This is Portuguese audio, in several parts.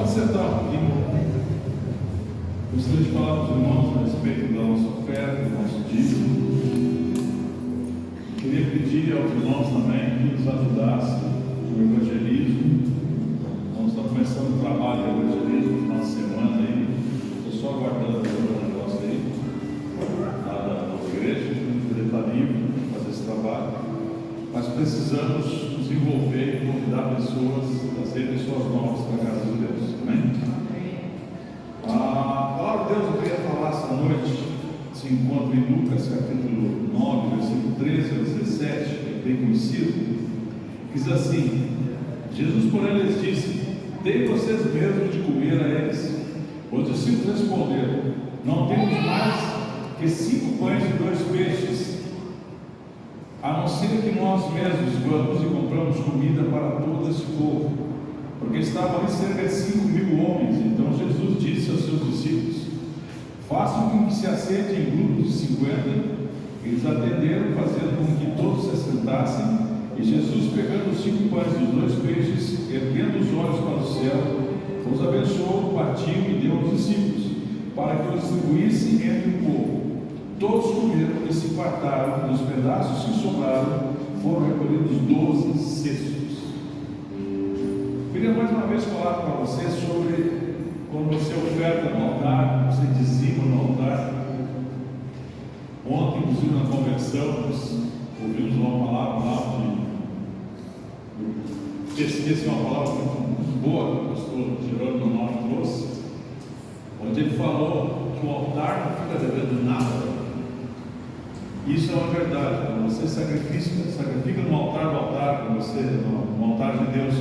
sentar um pouquinho. Gostaria de falar para os irmãos a respeito da nossa oferta, do nosso dízimo. Queria pedir aos irmãos também que nos ajudassem no evangelismo. Nós estamos começando o trabalho de evangelismo no final de semana aí. Estou só aguardando o negócio aí, lá da nossa igreja, ele está livre para fazer esse trabalho. Mas precisamos nos envolver e convidar pessoas, trazer pessoas novas para a casa de Deus. Amém? A palavra de Deus eu queria falar essa noite, se encontra em Lucas capítulo 9, versículo 13 a 17, que é bem conhecido. Diz assim: Jesus, porém, lhes disse: deem vocês mesmos de comer a eles. Os discípulos responderam: não temos mais que 5 pães e 2 peixes, a não ser que nós mesmos vamos e compramos comida para todo esse povo, porque estavam ali cerca de 5.000 homens. Então Jesus disse aos seus discípulos: façam com que se assente em grupos de 50. Eles atenderam, fazendo com que todos se assentassem. E Jesus, pegando os 5 pães e os 2 peixes, erguendo os olhos para o céu, os abençoou, partiu e deu aos discípulos, para que os distribuíssem entre o povo. Todos comeram e se fartaram, e os pedaços que sobraram foram recolhidos 12 cestos. Queria mais uma vez falar para você sobre quando você oferta no altar, você dizima no altar. Ontem, inclusive na convenção, nós ouvimos uma palavra lá de uma palavra muito boa que o pastor Jerônimo Norte trouxe, onde ele falou que o altar não fica devendo nada. Isso é uma verdade. Quando você sacrifica no altar, quando você, no altar de Deus,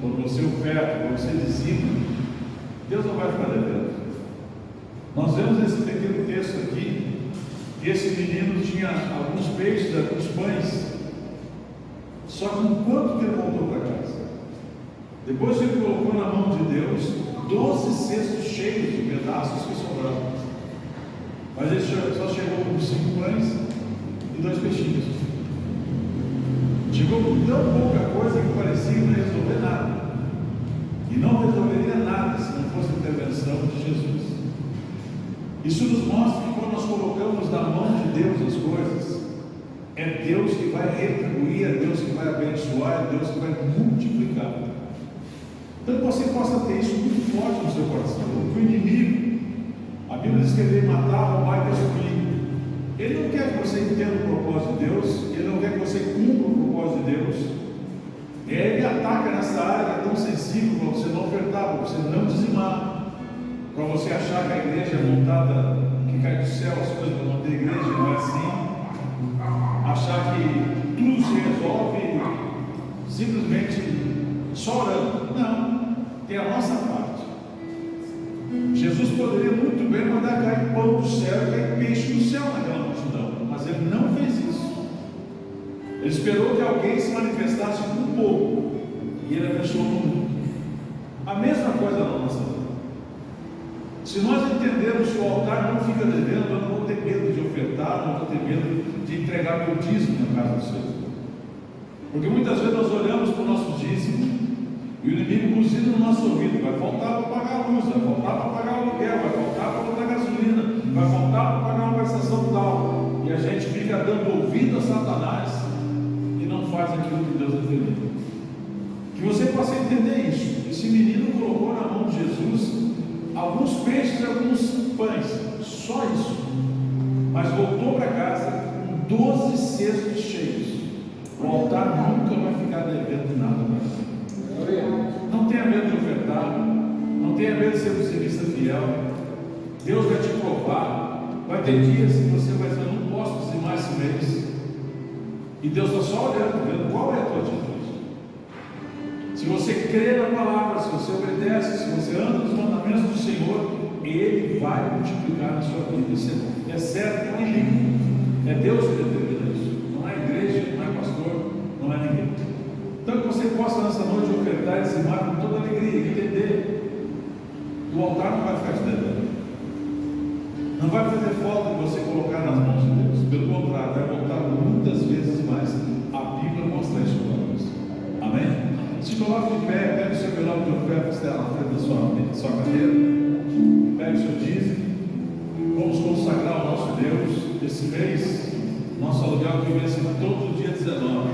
quando você oferta, quando você dizima, Deus não vai ficar devendo. Nós vemos esse pequeno texto aqui, que esse menino tinha alguns peixes, alguns pães, só que enquanto que ele voltou para casa, depois ele colocou na mão de Deus 12 cestos cheios de pedaços que sobraram. Mas ele só chegou com 5 pães e 2 peixinhos. Chegou com tão pouca coisa que parecia não resolver nada. E não resolveria nada se não fosse a intervenção de Jesus. Isso nos mostra que quando nós colocamos na mão de Deus as coisas, é Deus que vai retribuir, é Deus que vai abençoar, é Deus que vai multiplicar. Então que você possa ter isso muito forte no seu coração. Porque o inimigo, a Bíblia diz que ele veio matar, roubar e destruir. Ele não quer que você entenda o propósito de Deus, ele não quer que você cumpra o propósito de Deus. Ele ataca nessa área que é tão sensível para você não ofertar, para você não dizimar, para você achar que a igreja é montada, que cai do céu as coisas para manter a igreja, não é assim. Achar que tudo se resolve simplesmente só orando. Não, tem a nossa parte. Jesus poderia muito bem mandar cair pão do céu e cair peixe do céu naquela multidão, mas ele não fez isso. Ele esperou que alguém se manifestasse com um pouco e ele abençoou o mundo. A mesma coisa na nossa vida. Se nós entendermos que o altar não fica devendo, eu não vou ter medo de ofertar, não vou ter medo de entregar meu dízimo na casa do Senhor. Porque muitas vezes nós olhamos para o nosso dízimo e o inimigo buzina no nosso ouvido: vai faltar para pagar a luz, vai faltar para pagar o aluguel, vai faltar para botar gasolina, vai faltar para pagar uma prestação tal. E a gente fica dando ouvido a Satanás e não faz aquilo que Deus defendeu. Que você possa entender isso. Esse menino colocou na mão de Jesus alguns peixes e alguns pães, só isso, mas voltou para casa com 12 cestos cheios. O altar nunca vai ficar devendo nada para você. Não tenha medo de ofertar, não tenha medo de ser um serviço fiel. Deus vai te provar. Vai ter dias que você vai dizer: eu não posso dizimar esse mês, e Deus está só olhando, vendo qual é a tua atitude. Se você crê na palavra, se você obedece, se você anda nos mandamentos do Senhor, Ele vai multiplicar na sua vida. Isso é certo, não é bíblico. É Deus que determina isso. Não é igreja, não é pastor, não é ninguém. Então que você possa nessa noite ofertar e dizimar com toda alegria e entender que o altar não vai ficar te devendo. Não vai fazer falta de você colocar nas mãos de Deus. Pelo contrário, vai voltar muitas vezes mais. A Bíblia mostra isso para nós. Amém? Se coloque de pé, pega o seu envelope de oferta que está na frente da sua cadeira, pega o seu dízimo. Vamos consagrar ao nosso Deus. Esse mês, nosso aluguel começa todo dia 19.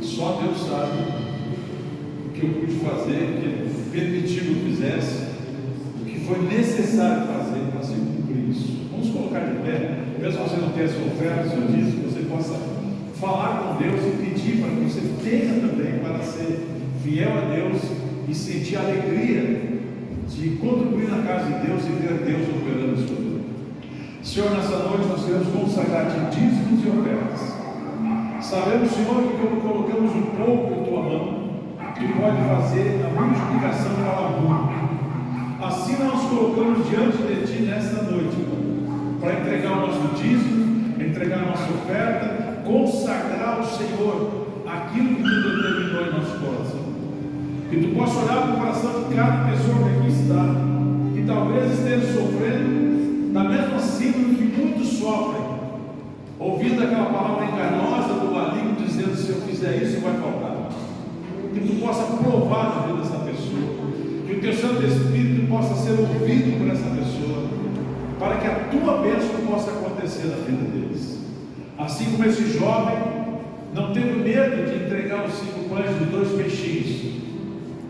Só Deus sabe o que eu pude fazer, o que Ele permitiu que eu fizesse, o que foi necessário fazer para se cumprir isso. Vamos colocar de pé, mesmo que você não tenha sua oferta, seu dízimo, você possa falar com Deus e pedir para que você tenha também para ser fiel a Deus e sentir a alegria de contribuir na casa de Deus e ver Deus operando em sua vida. Senhor, nessa noite nós queremos consagrar-te dízimos e ofertas. Sabemos, Senhor, que quando colocamos um pouco em tua mão, tu pode fazer a multiplicação para muito. Assim nós colocamos diante de ti nesta noite, para entregar o nosso dízimo, entregar a nossa oferta, consagrar ao Senhor aquilo que tu determinou em nosso coração. Que tu possa olhar para o coração de cada pessoa que aqui está, que talvez esteja sofrendo da mesma síndrome que muitos sofrem, ouvindo aquela palavra enganosa do maligno dizendo: se eu fizer isso vai faltar. Que tu possa provar na vida dessa pessoa, que o teu Santo Espírito possa ser ouvido por essa pessoa, para que a tua bênção possa acontecer na vida deles. Assim como esse jovem não teve medo de entregar os 5 pães e 2 peixinhos,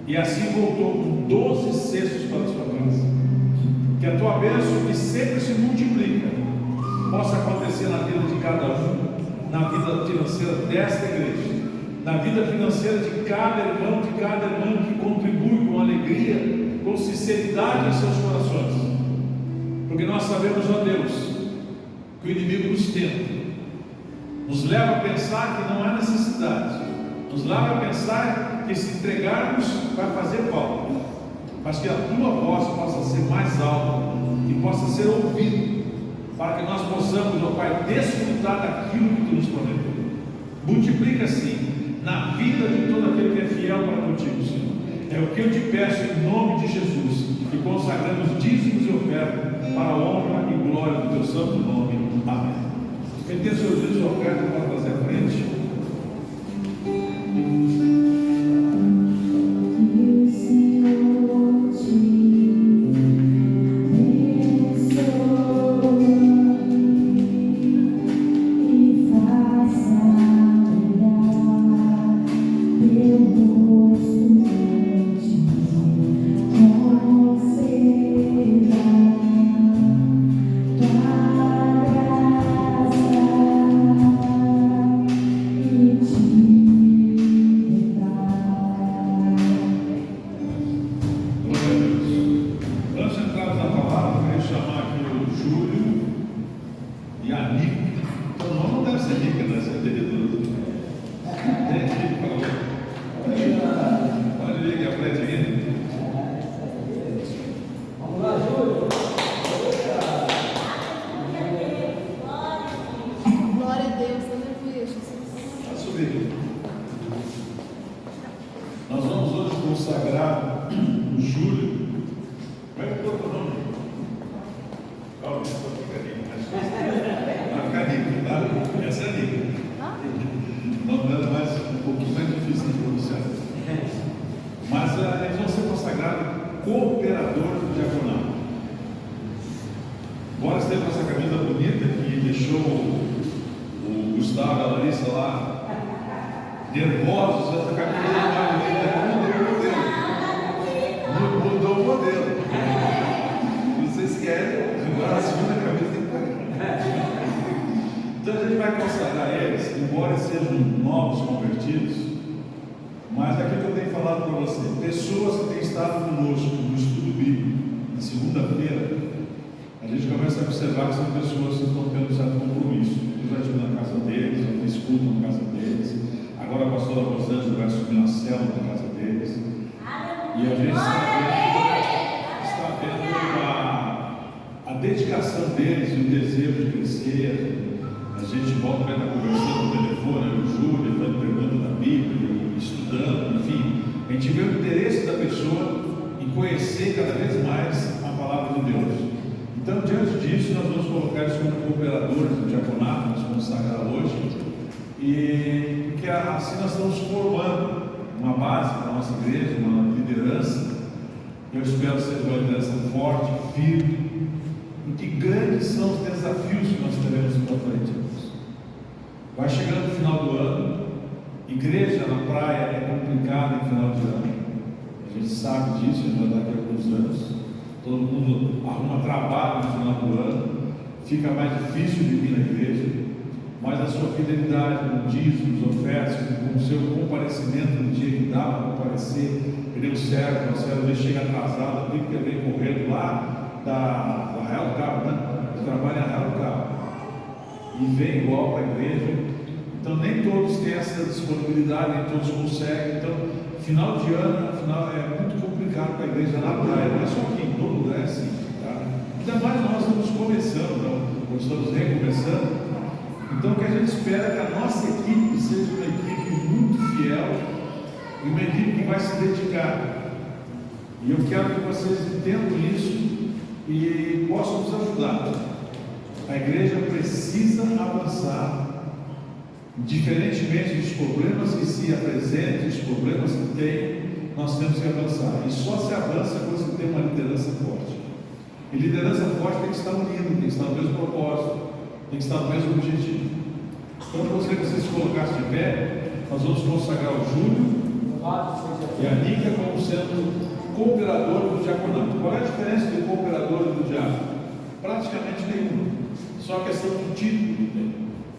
e assim voltou com 12 cestos para a sua casa. Que a tua bênção, que sempre se multiplica, possa acontecer na vida de cada um, na vida financeira desta igreja, na vida financeira de cada irmão, de cada irmã que contribui com alegria, com sinceridade em seus corações. Porque nós sabemos, ó Deus, que o inimigo nos tenta, nos leva a pensar que não há necessidade, nos leva a pensar que se entregarmos vai fazer falta, mas que a tua voz possa ser mais alta e possa ser ouvida, para que nós possamos, ó Pai, desfrutar daquilo que tu nos prometeu. Multiplica assim na vida de todo aquele que é fiel para contigo, Senhor. É o que eu te peço em nome de Jesus, e consagramos dízimos e ofertas para a honra e glória do teu santo nome. Amém. Quem tem seus dízimos e ofertas para trazer à frente. Nós vamos hoje consagrar o Júlio. Como é que foi o nome? Calma, só fica rico. Vai ficar rico, tá? Essa é a rica. Não dando mais um pouquinho mais difícil de pronunciar. Mas eles vão ser consagrados cooperadores do diaconato. Embora esteja com essa camisa bonita que deixou o Gustavo e a Larissa lá nervosos, essa camisa mudou o modelo. Vocês querem agora a segunda camisa tem que pagar. Então a gente vai consagrar eles, embora sejam novos convertidos, mas aquilo que eu tenho falado para você, pessoas que têm estado conosco no estudo bíblico na segunda-feira, a gente começa a observar que são pessoas que estão tendo um certo compromisso. Eu já estive na casa deles, eu fiz culto na casa deles. Agora a pastora Rosângela vai subir na célula na casa deles. E a gente está vendo a dedicação deles e o desejo de crescer. A gente volta para estar conversando no telefone, o Júlio, vai perguntando da Bíblia, estudando, enfim. A gente vê o interesse da pessoa em conhecer cada vez mais a palavra de Deus. Então, diante disso, nós vamos colocar eles como cooperadores do diaconato, vamos consagrar hoje. E porque assim nós estamos formando uma base nossa igreja, uma liderança. Eu espero ser uma liderança forte, firme, e que grandes são os desafios que nós teremos pela frente. Vai chegando no final do ano, igreja na praia é complicado no final de ano, a gente sabe disso, já daqui a alguns anos, todo mundo arruma trabalho no final do ano, fica mais difícil de vir na igreja, mas a sua fidelidade no dízimo, nos ofertas, com o seu comparecimento no dia que dá para comparecer, pneu servo, você às vezes chega atrasado, tem que vem correndo lá da Arraial do Cabo, né? Você trabalha em Arraial do Cabo e vem igual para a igreja. Então nem todos têm essa disponibilidade, nem todos conseguem. Então, final de ano, é muito complicado para a igreja na praia, não é só aqui, em todo lugar é assim, tá? Ainda mais nós estamos começando, não estamos recomeçando. Então o que a gente espera é que a nossa equipe seja uma equipe muito fiel e uma equipe que vai se dedicar. E eu quero que vocês entendam isso e possam nos ajudar. A igreja precisa avançar, diferentemente dos problemas que se apresentam, dos problemas que tem, nós temos que avançar. E só se avança quando se tem uma liderança forte. E liderança forte tem que estar unida, tem que estar no mesmo propósito, tem que estar no mesmo objetivo. Então, eu gostaria que vocês se colocassem de pé. Nós vamos consagrar o Júlio e a Nica como sendo cooperador do diaconato. Qual é a diferença do cooperador e do diácono? Praticamente nenhuma, só a questão do título.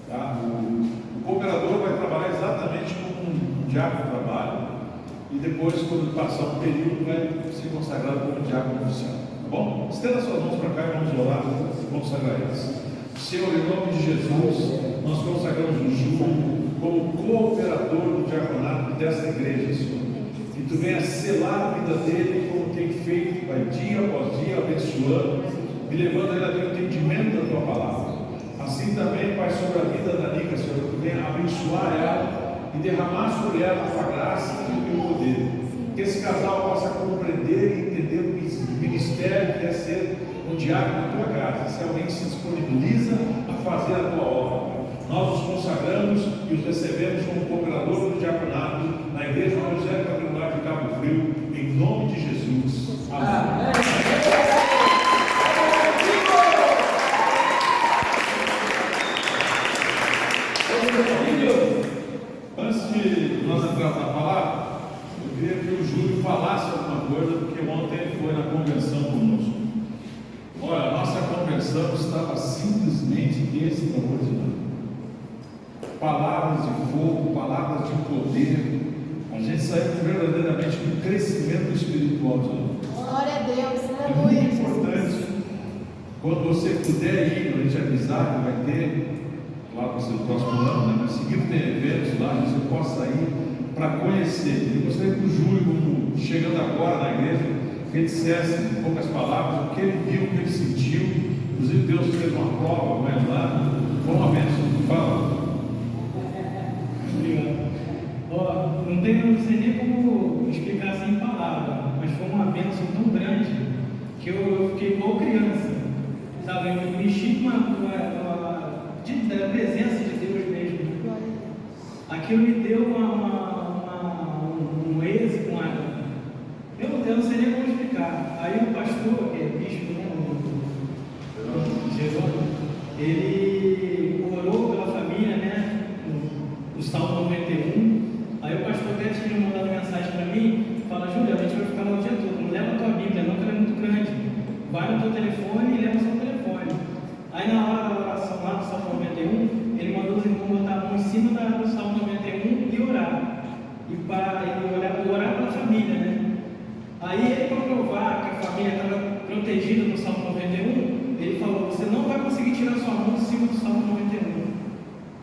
Tá? O cooperador vai trabalhar exatamente como um diácono trabalha, e depois, quando passar um período, vai ser consagrado como diácono oficial. Tá bom? Estenda suas mãos para cá e vamos orar e consagrar eles. Senhor, em nome de Jesus, nós consagramos o Júlio como cooperador do diaconato dessa igreja, Senhor. Que Tu venha selar a vida dele como tem feito, Pai, dia após dia, abençoando, e levando ele a ter o entendimento da Tua palavra. Assim também, Pai, sobre a vida da Nica, Senhor, que Tu venha abençoar ela e derramar sobre ela a Tua graça e o Teu poder. Que esse casal possa compreender e entender o ministério que é ser um diácono na Tua casa, se alguém se disponibiliza a fazer a Tua obra. Nós os consagramos e os recebemos como cooperador do diaconato na Igreja Evangélica Quadrangular de Cabo Frio, em nome de Jesus. Amém. Antes de nós entrarmos na palavra, eu queria que o Júlio falasse alguma coisa, porque ontem ele foi na convenção conosco. Olha, a nossa convenção estava simplesmente extraordinária. Palavras de fogo, palavras de poder. A gente saiu verdadeiramente com um crescimento espiritual de lá. Glória a Deus, É muito importante. Quando você puder ir, quando a gente avisar que vai ter, claro que você no próximo ano, né? Mas seguindo tem eventos lá, você possa ir para conhecer. Eu gostaria que o Júlio, chegando agora na igreja, que ele dissesse em poucas palavras o que ele viu, o que ele sentiu. Inclusive Deus fez uma prova com ele lá. Foi uma bênção. Fala. Não sei nem como explicar assim em palavras, mas foi uma bênção tão grande que eu fiquei igual criança, sabe? Eu me enchi da presença de Deus mesmo. Aquilo me deu um êxito, eu não sei nem como explicar. Aí o pastor, que é bispo, né, o Jerônimo, ele orou pela família, né, o Salmo 91. Aí o pastor até tinha mandado mensagem para mim, fala: Júlia, a gente vai ficar lá o dia todo, não leva a tua Bíblia não, que ela é muito grande, vai no teu telefone e leva o seu telefone. Aí na hora da oração lá do Salmo 91, ele mandou os irmãos botar a mão em cima do Salmo 91 e orar, e orar pela família, né? Aí ele, para provar que a família estava protegida no Salmo 91, ele falou: você não vai conseguir tirar sua mão de cima do Salmo 91.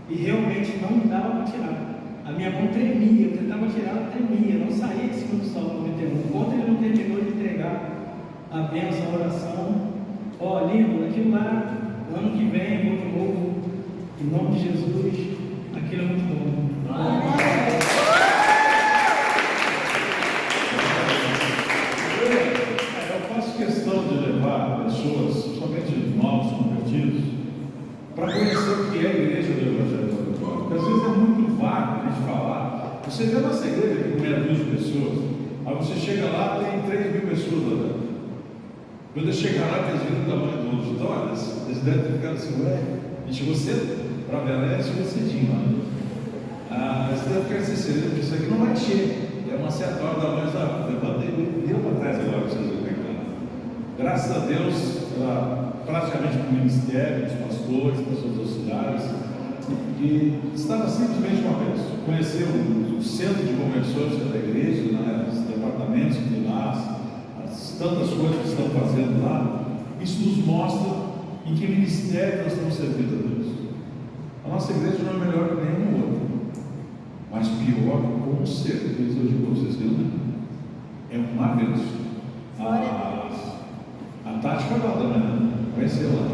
E realmente não dava para tirar. A minha mão tremia, eu tentava tirar, ela tremia, não saía de cima do Salmo 91. Enquanto ele não terminou de entregar a bênção, a oração, lindo, aquilo lá, ano que vem, vou de novo, em nome de Jesus, aquilo é muito bom. Eu faço questão de levar pessoas, somente novos convertidos, para conhecer o que é a igreja do Evangelho. Porque às vezes é muito vago a gente falar. Você vê a nossa igreja com meia dúzia de pessoas, Quando eles chegaram lá, eles viram o tamanho do outro. Então, olha, eles devem ter ficado assim, ué, a gente chegou cedo para Belém, chegou cedinho lá. Mas deve ficar assim, porque isso aqui não vai encher. É uma certa hora da manhã, levantei e deu para trás agora, para vocês verem. Graças a Deus, praticamente para o ministério, os pastores, pessoas auxiliares, e estava simplesmente uma vez. Conheceu o centro de conversões da igreja, né, os departamentos que tem lá, as tantas coisas que estão fazendo lá. Isso nos mostra em que ministério nós estamos servindo a Deus. A nossa igreja não é melhor que nenhuma outra, mas pior, com certeza, eu digo para vocês que não é. É uma vez. A Tati foi lá também, conheceu lá.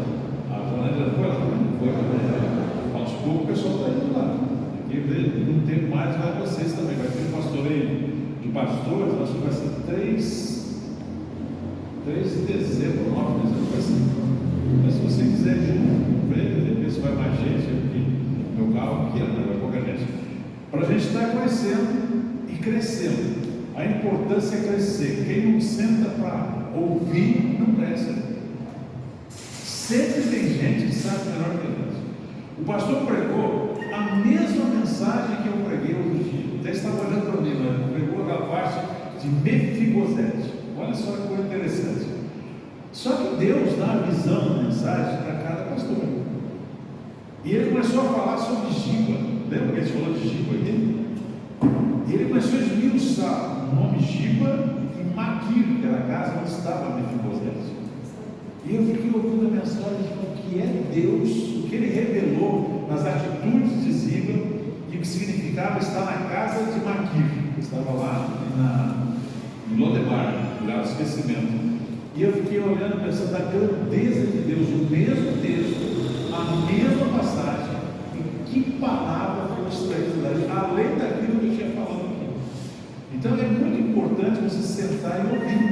A Joana foi lá também, foi também. Aos poucos o pessoal está indo lá. Aqui não tem mais, vai vocês também. Vai ter um pastoreio de pastores, acho que vai ser 3 de dezembro, 9 de dezembro, vai ser. Mas se você quiser ir, ver se vai mais gente aqui. Meu carro aqui, vai pouca gente. Para a gente estar conhecendo e crescendo. A importância é crescer. Quem não senta para ouvir, não cresce. Sempre tem gente que sabe melhor que nós. O pastor pregou a mesma mensagem que eu preguei outro dia. Até estava olhando para mim, né? Pregou da parte de Mefibosete. Olha só que coisa interessante. Só que Deus dá a visão da mensagem para cada pastor. E ele começou a falar sobre Giba. Lembra que ele falou de Giba aqui? E ele começou a esmiuçar o nome Giba e Maquir, que era a casa onde estava Mefibosete. E eu fiquei ouvindo a mensagem de o que é Deus, o que ele revelou nas atitudes de Ziba e o que significava estar na casa de Maquir, que estava lá em Lodebar, lugar do esquecimento. E eu fiquei olhando, pensando na grandeza de Deus, o mesmo texto, a mesma passagem, e que palavra foi extraída dali, além daquilo que eu tinha falado aqui. Então é muito importante você sentar e ouvir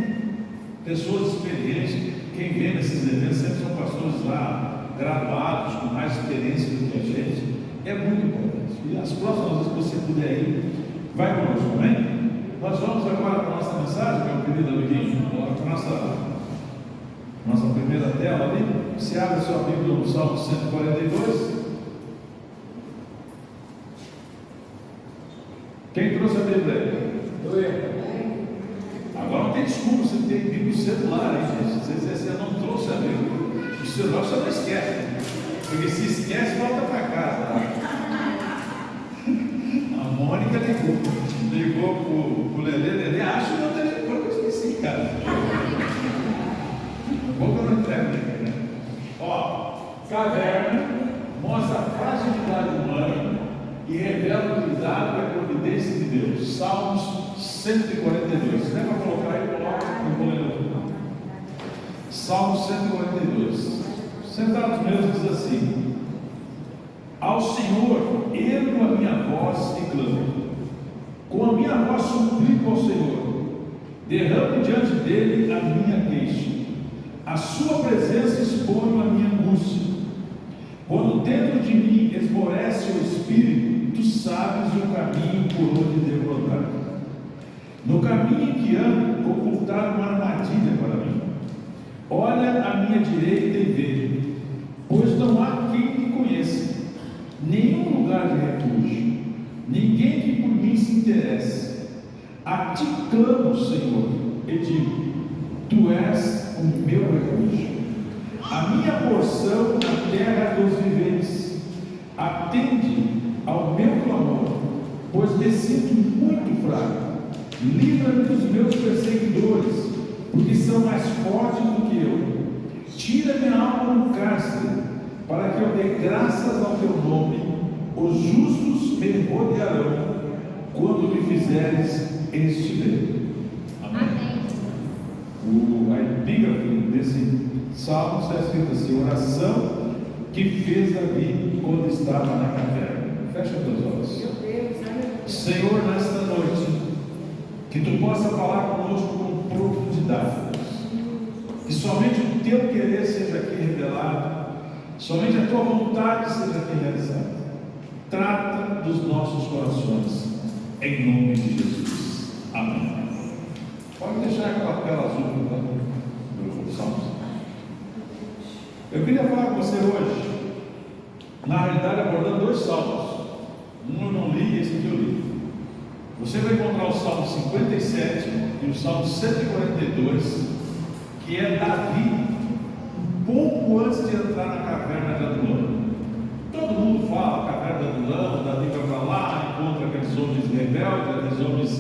pessoas experientes. Quem vem nesses eventos sempre são pastores lá, graduados, com mais experiência do que a gente. É muito importante. E as próximas vezes que você puder ir, vai conosco, amém? Nós vamos agora para a nossa mensagem, meu querido amiguinho, para a nossa primeira tela ali. Você abre a sua Bíblia no Salmo 142. Quem trouxe a Bíblia aí? Agora não tem desculpa, você tem Bíblia no celular, hein, gente? Você não trouxe a Bíblia. O celular você não esquece. Porque se esquece, volta para casa. A Mônica ligou para o Lelê, acho que não telefone que eu esqueci, cara. Vou que eu não entrego, né? Ó, caverna mostra a fragilidade humana e revela o cuidado e a providência de Deus. Salmos 142. Se der para colocar aí, coloca no boletim. Salmo 142. Sentados mesmo diz assim: ao Senhor ergo a minha voz e clamo, com a minha voz suplico ao Senhor, derramo diante dele a minha queixa, a sua presença exponho a minha angústia. Quando dentro de mim esmorece o espírito, tu sabes o caminho por onde devo andar. No caminho em que ando, ocultaram uma armadilha para mim. Olha à minha direita e veja, pois não há quem me conheça, nenhum lugar de refúgio, ninguém que por mim se interesse. A ti clamo, Senhor, e digo: tu és o meu refúgio, a minha porção na terra dos viventes. Atende ao meu clamor, pois me sinto muito fraco. Livra-me dos meus perseguidores, porque são mais fortes do que eu. Tira minha alma do cárcere, para que eu dê graças ao teu nome. Os justos me rodearão quando me fizeres este bem. Amém. A epígrafe desse salmo está escrito assim: oração que fez Davi quando estava na caverna. Fecha teus olhos. Senhor, nesta noite, que tu possa falar conosco com profundidade, que somente o teu querer seja aqui revelado, somente a tua vontade seja aqui realizada. Trata dos nossos corações, em nome de Jesus. Amém. Pode deixar aquela tela azul, tá? Salmos. Eu queria falar com você hoje, na realidade, abordando 2 salmos. Um eu não li e esse aqui eu li. Você vai encontrar o Salmo 57 e o Salmo 142, que é Davi, pouco antes de entrar na caverna de Adulão. Todo mundo fala caverna de Adulão, Davi vai para lá, encontra aqueles homens rebeldes, aqueles homens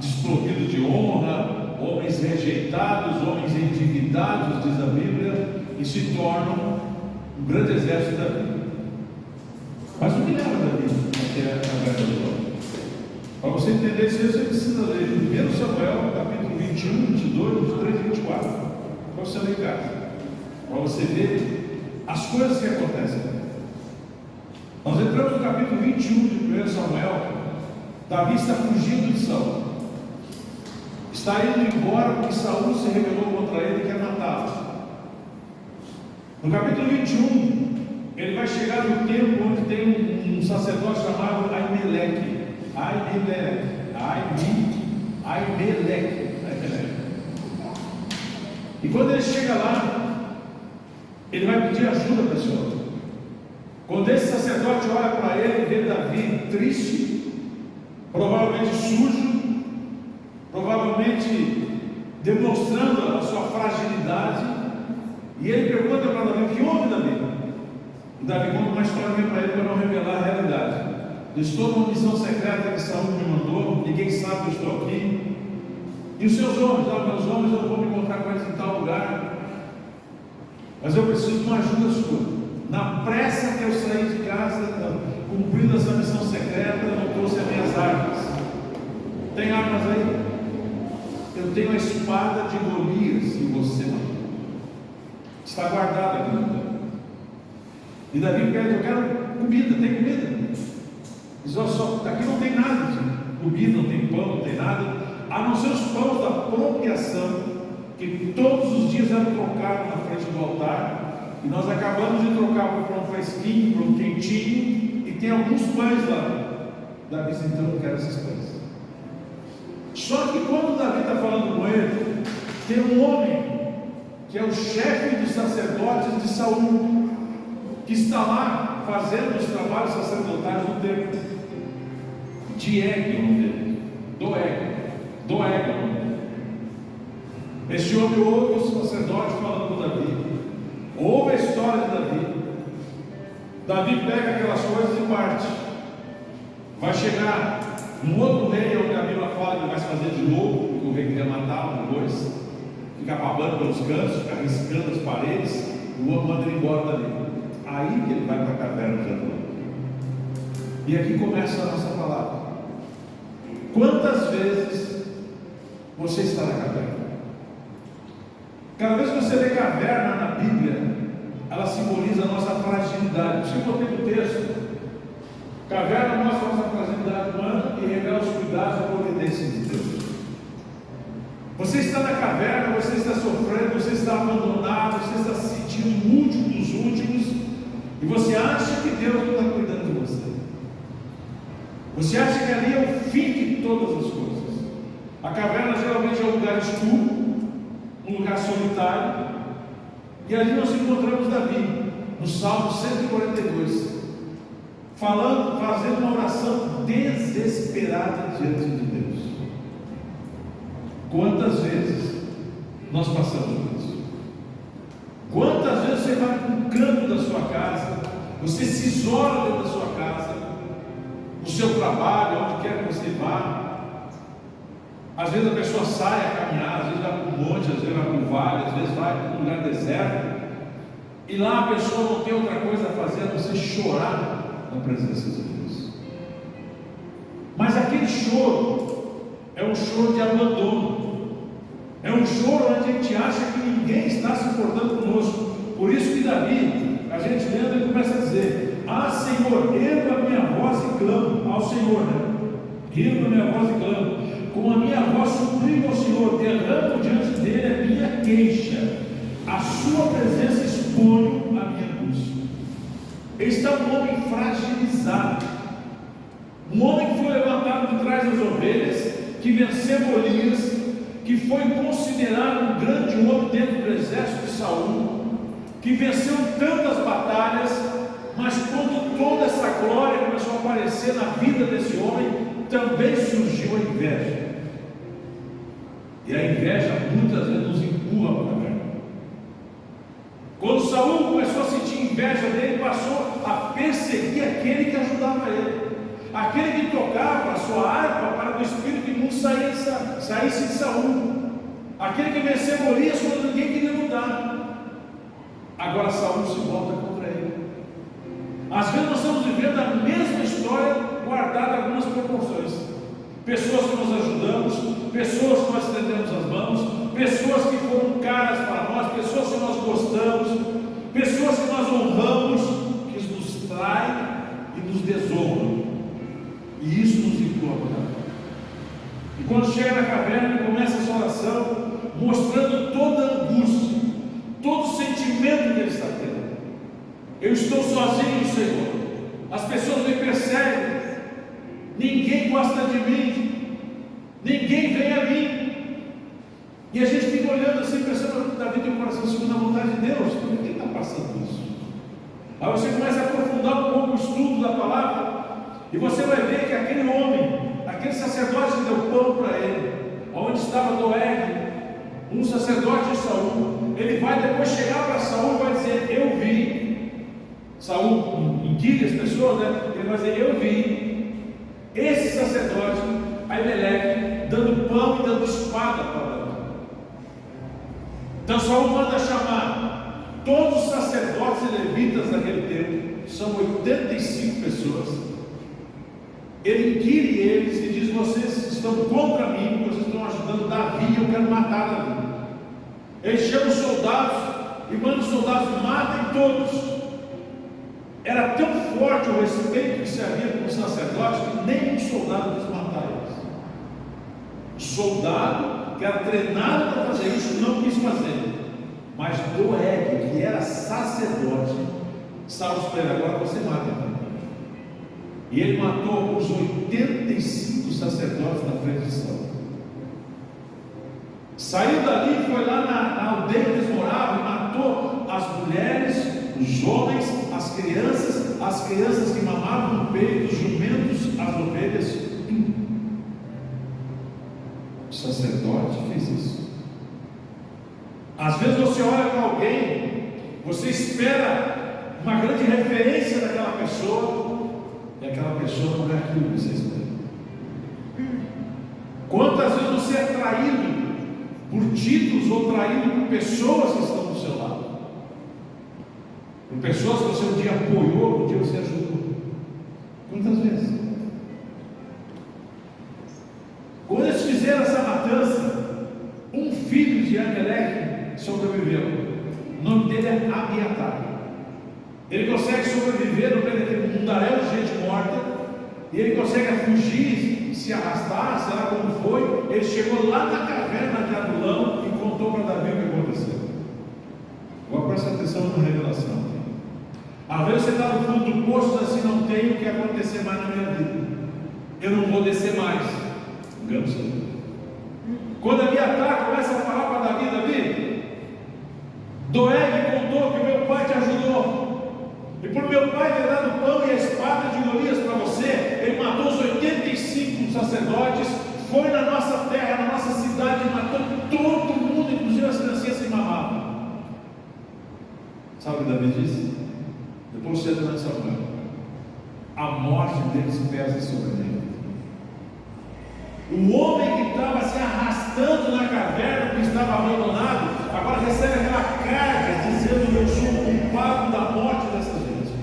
desprovidos de honra, homens rejeitados, homens endividados, diz a Bíblia, e se tornam um grande exército da Bíblia. Mas o que leva Davi até a caverna de Adulão? Para você entender isso, você precisa ler 1 Samuel, capítulo 21, 22, 23 e 24. Para você ler em casa. Para você ver as coisas que acontecem. Nós entramos no capítulo 21 de 1 Samuel. Davi está fugindo de Saul. Está indo embora porque Saul se rebelou contra ele e quer matá-lo. No capítulo 21, ele vai chegar no tempo onde tem um sacerdote chamado Aimeleque. E quando ele chega lá, ele vai pedir ajuda para esse homem. Quando esse sacerdote olha para ele, vê Davi triste, provavelmente sujo, provavelmente demonstrando a sua fragilidade, e ele pergunta para Davi: o que houve, Davi? E Davi conta uma história para ele para não revelar a realidade. Eu estou numa missão secreta que Saul me mandou, ninguém sabe que eu estou aqui. E os seus homens, meus homens, eu vou me encontrar com eles em tal lugar. Mas eu preciso de uma ajuda sua. Na pressa que eu saí de casa, cumprindo essa missão secreta, eu não trouxe as minhas armas. Tem armas aí? Eu tenho a espada de Golias e você não. Está guardada aqui no tempo. E Davi pede: eu quero comida, tem comida? Diz: aqui não tem nada de comida, não tem pão, não tem nada, a não ser os pães da propiação, que todos os dias eram trocados na frente do altar, e nós acabamos de trocar para um pão fresquinho, para um quentinho, e tem alguns pães lá. Davi diz: então eu quero esses pães. Só que quando Davi está falando com ele, tem um homem que é o chefe dos sacerdotes de Saul, que está lá fazendo os trabalhos sacerdotais no templo. Doeg. Esse homem ouve o sacerdote falando com Davi, ouve a história de Davi. Davi pega aquelas coisas e parte. Vai chegar um outro rei, onde a Bíblia fala que ele vai se fazer de novo, porque o rei queria matá-lo depois, ficar babando pelos cantos, ficar riscando as paredes, e o homem manda ele embora dali. Aí que ele vai para a caverna de Adulão. E aqui começa a nossa palavra. Quantas vezes você está na caverna? Cada vez que você lê caverna na Bíblia, ela simboliza a nossa fragilidade. Se eu botei no texto, caverna mostra a nossa fragilidade humana e revela os cuidados e a providência de Deus. Você está na caverna, você está sofrendo, você está abandonado, você está se sentindo o último dos últimos, e você acha que Deus não está cuidando de você. Você acha que ali é o fim de todas as coisas. A caverna geralmente é um lugar escuro, um lugar solitário, e ali nós encontramos Davi, no Salmo 142, fazendo uma oração desesperada diante de Deus. Quantas vezes nós passamos por isso? Quantas vezes você vai para um canto da sua casa, você se isola dentro da sua casa, no seu trabalho, onde quer que você vá. Às vezes a pessoa sai a caminhar, às vezes vai para um monte, às vezes vai para um vale, às vezes vai para um lugar deserto, e lá a pessoa não tem outra coisa a fazer a não ser chorar na presença de Deus. Mas aquele choro é um choro de abandono, é um choro onde a gente acha que ninguém está se importando conosco. Por isso que Davi, a gente lendo, ele começa a dizer: ah, Senhor, ergo a minha voz e clamo ao Senhor, né? Ergo a minha voz e clamo, com a minha voz suplico ao Senhor, derramo diante dele a minha queixa, a sua presença exponho a minha angústia. Ele está um homem fragilizado, um homem que foi levantado de trás das ovelhas, que venceu Golias, que foi considerado um grande homem dentro do exército de Saul, que venceu tantas batalhas, mas quando toda essa glória começou a aparecer na vida desse homem, também surgiu a inveja. E a inveja muitas vezes nos empurra para a guerra. Quando Saul começou a sentir inveja dele, passou a perseguir aquele que ajudava ele, aquele que tocava a sua harpa para que o espírito imundo saísse de Saul, aquele que venceu Golias quando ninguém queria lutar. Agora Saul se volta contra ele. Às vezes nós estamos vivendo a mesma história, guardada em algumas proporções. Pessoas que nós ajudamos, pessoas que nós estendemos as mãos, pessoas que foram caras para nós, pessoas que nós gostamos, pessoas que nós honramos, que nos traem e nos desonram. E isso nos incomoda. E quando chega na caverna, ele começa essa oração, mostrando toda a angústia, todo o sentimento que ele está tendo. Eu estou sozinho, Senhor. As pessoas me perseguem. Ninguém gosta de mim. Ninguém vem a mim. E a gente fica olhando assim, pensando, Davi tem um coração segundo a vontade de Deus. Por que está passando isso? Aí você começa a aprofundar um pouco o estudo da palavra, e você vai ver que aquele homem, aquele sacerdote que deu pão para ele, onde estava Doeg, um sacerdote de Saul, ele vai depois chegar para Saul e vai dizer: eu vi. Saul inquiria as pessoas, né? Ele vai dizer: eu vi esse sacerdote, Aimeleque, dando pão e dando espada para Davi. Então Saul manda chamar todos os sacerdotes e levitas daquele tempo, são 85 pessoas. Ele inquire eles e diz: vocês estão contra mim, vocês estão ajudando Davi, eu quero matar Davi. Ele chama os soldados e manda os soldados: matem todos. Era tão forte o respeito que se havia com os sacerdotes que nenhum soldado quis matar eles. O soldado que era treinado para fazer isso não quis fazer. Mas Doeg, que era sacerdote, estava esperando: agora você mata ele. E ele matou os 85 sacerdotes na frente de Saul. Saiu dali e foi lá na aldeia que eles moravam e matou as mulheres, os homens, as crianças que mamavam no peito, os jumentos, as ovelhas, tudo. O sacerdote fez isso. Às vezes você olha para alguém, você espera uma grande referência daquela pessoa, e aquela pessoa não é aquilo que você espera. Quantas vezes você é traído por títulos ou traído por pessoas que estão do seu lado? Por pessoas que você um dia apoiou, um dia você ajudou. Quantas vezes? Quando eles fizeram essa matança, um filho de Aimeleque sobreviveu. O nome dele é Abiatar. Ele consegue sobreviver no meio daquele mundaréu de gente morta, e ele consegue fugir, se arrastar, sei lá como foi. Ele chegou lá na caverna de Adulão e contou para Davi o que aconteceu. Agora presta atenção na revelação. Às vezes você está no fundo do poço e assim: não tem o que acontecer mais na minha vida, eu não vou descer mais. Engano-se. Quando Abiatar começa a falar para Davi: Davi, Doeg contou que meu pai te ajudou, e por meu pai ter dado o pão e a espada de Golias para você, ele matou os 85 sacerdotes, foi na nossa terra, na nossa cidade, e matou todo mundo, inclusive as criancinhas que mamavam. Sabe o que Davi disse? Depois você entra nessa mão: a morte deles pesa sobre ele. O homem que estava se arrastando na caverna, que estava abandonado, agora recebe aquela carga dizendo: eu sou o culpado da morte dessa gente.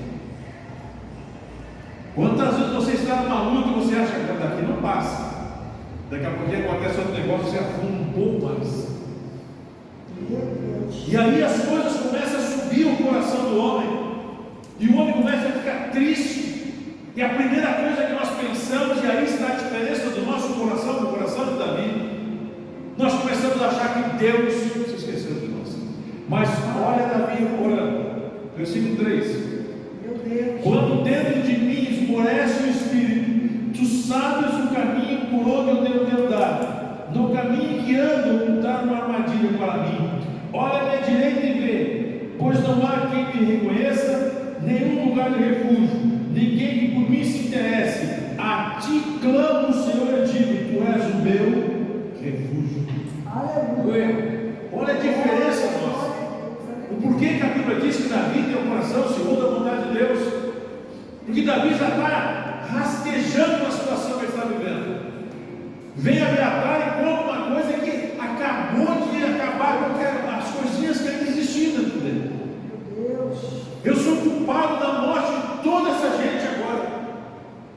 Quantas vezes você está numa luta e você acha que daqui não passa, daqui a pouco acontece outro negócio, você afunda um pouco mais. E aí as coisas começam a subir o coração do homem, e o homem começa a ficar triste. E a primeira coisa que nós pensamos, e aí está a diferença do nosso coração, do coração de Davi, nós começamos a achar que Deus se esqueceu de nós. Mas olha Davi orando, versículo 3: meu Deus, quando dentro de mim esmorece o espírito, tu sabes o caminho por onde eu devo andar. No caminho que ando, refúgio, ninguém que por mim se interesse. A ti clamo, Senhor, e digo: tu és o meu refúgio. Aleluia. Olha a diferença nossa. O porquê que a Bíblia diz que Davi tem o coração segundo a vontade de Deus? Porque Davi já está rastejando a situação que ele está vivendo. Vem Abiatar e conta uma coisa que acabou de acabar com as coisinhas que ainda existiam dentro dele. Eu sou culpado da morte de toda essa gente agora.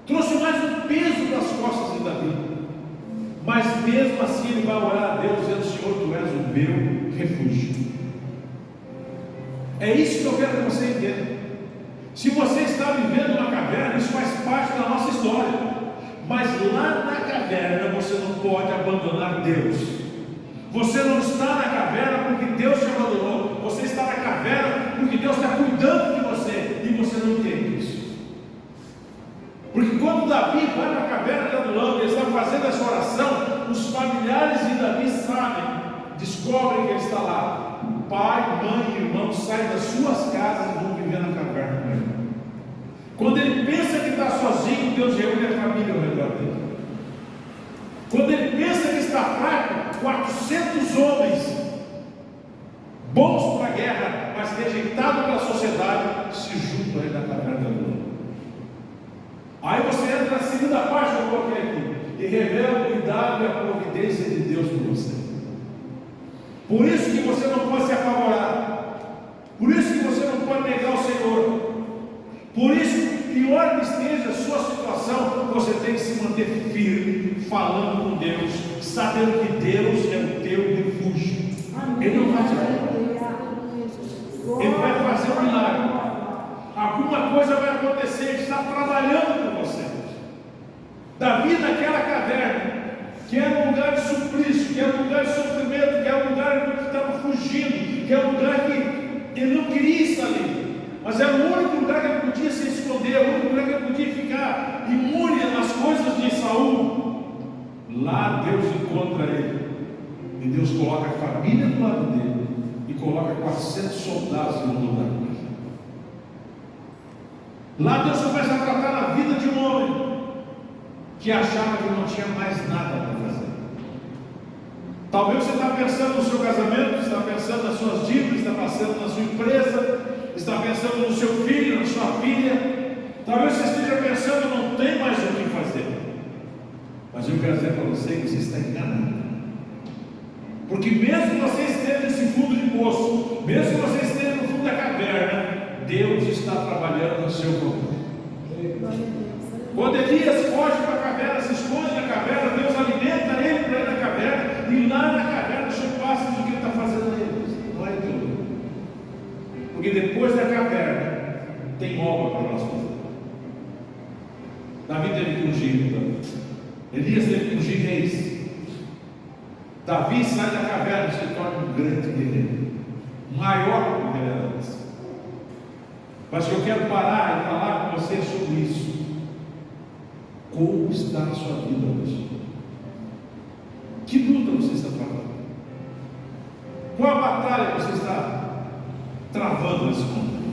Trouxe mais um peso das costas de Davi. Mas mesmo assim ele vai orar a Deus dizendo: Senhor, tu és o meu refúgio. É isso que eu quero que você entenda. Se você está vivendo uma caverna, isso faz parte da nossa história. Mas lá na caverna você não pode abandonar Deus. Você não está na caverna porque Deus te abandonou. Você está na caverna porque Deus está cuidando de você. E você não entende isso. Porque quando Davi vai para a caverna de Adulão, ele está fazendo essa oração, os familiares de Davi sabem, descobrem que ele está lá. Pai, mãe e irmão saem das suas casas e vão viver na caverna com ele. Quando ele pensa que está sozinho, Deus reúne a família ao redor dele. Quando ele pensa que está fraco, 400 homens bons para a guerra, mas rejeitados pela sociedade, se juntam aí na caverna de Adulão. Aí você entra na segunda parte que eu coloquei aqui e revela o cuidado e a providência de Deus por você. Por isso que você não pode se apavorar. Por isso que você não pode negar o Senhor. Por isso, pior que esteja a sua situação, você tem que se manter firme, falando com Deus, sabendo que Deus é o teu refúgio. Ele não vai te levar. Ele vai fazer um milagre. Alguma coisa vai acontecer, Ele está trabalhando com você. Davi naquela caverna, que era um lugar de suplício, que era um lugar de sofrimento, que era um lugar que estava fugindo, que era um lugar que ele não queria estar ali, mas era o único lugar que ele podia se esconder, o único lugar que ele podia ficar imune às coisas de Saul. Lá Deus encontra ele, e Deus coloca a família do lado dele, e coloca 400 soldados no lugar dele. Lá Deus começa a tratar na vida de um homem que achava que não tinha mais nada para fazer. Talvez você está pensando no seu casamento, está pensando nas suas dívidas, está pensando na sua empresa, está pensando no seu filho, na sua filha. Talvez você esteja pensando: não tem mais o que fazer. Mas eu quero dizer para você que você está enganado. Porque mesmo que você esteja nesse fundo de poço, mesmo que você esteja no fundo da caverna, Deus está trabalhando a seu favor. Quando Elias foge para a caverna, se esconde na caverna, Deus alimenta ele para ir na caverna, e lá na caverna o Senhor passa do que ele está fazendo a eles. Não é tudo. Porque depois da caverna tem obra para nós fazer. Davi teve que ungir, Elias teve que ungir reis. Davi sai da caverna e se torna um grande guerreiro, maior do que ele era antes. Mas eu quero parar e falar com você sobre isso. Como está a sua vida hoje? Que luta você está travando? Qual a batalha você está travando nesse momento?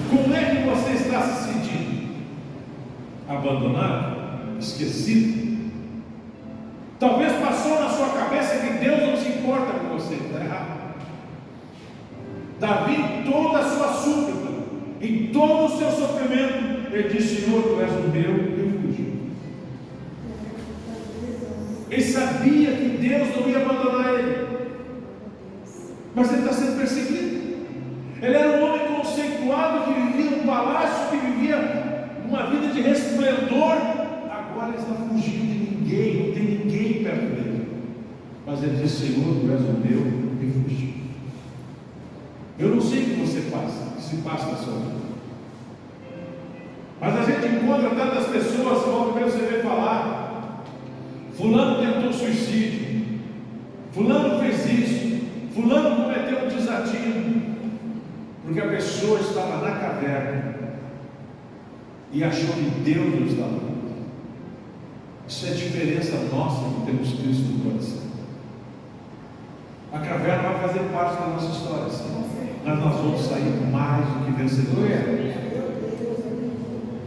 Como é que você está se sentindo? Abandonado? Esquecido? Talvez passou na sua cabeça que Deus não se importa com você. Está errado. Davi, toda a sua súplica, em todo o seu sofrimento, ele disse: Senhor, tu és o meu refúgio. Ele sabia que Deus não ia abandonar ele, mas ele está sendo perseguido. Ele era um homem conceituado que vivia num palácio, que vivia uma vida de resplendor. Agora ele está fugindo de ninguém, não tem ninguém perto dele. Mas ele disse: Senhor, tu és o meu refúgio. Eu não sei o que você passa, o que se passa na sua vida. Mas a gente encontra tantas pessoas, como você vê falar: fulano tentou suicídio, fulano fez isso, fulano cometeu um desatino, porque a pessoa estava na caverna e achou que Deus não estava lá. Isso é a diferença nossa que temos Cristo no coração. A caverna vai fazer parte da nossa história, sim, mas nós vamos sair mais do que vencedores.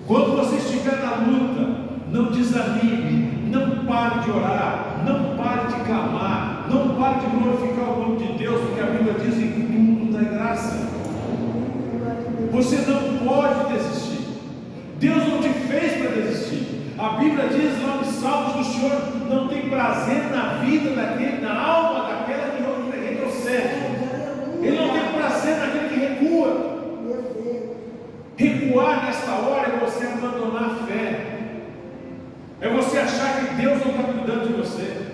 Quando você estiver na luta, não desanime, não pare de orar, não pare de clamar, não pare de glorificar o nome de Deus, porque a Bíblia diz em tudo dá graça. Você não pode desistir. Deus não te fez para desistir. A Bíblia diz lá nos Salmos que o Senhor não tem prazer na vida daquele, na alma daquela que retrocede. Ele não tem prazer naquele que recua. Recuar nesta hora é você abandonar a fé. É você achar que Deus não está cuidando de você.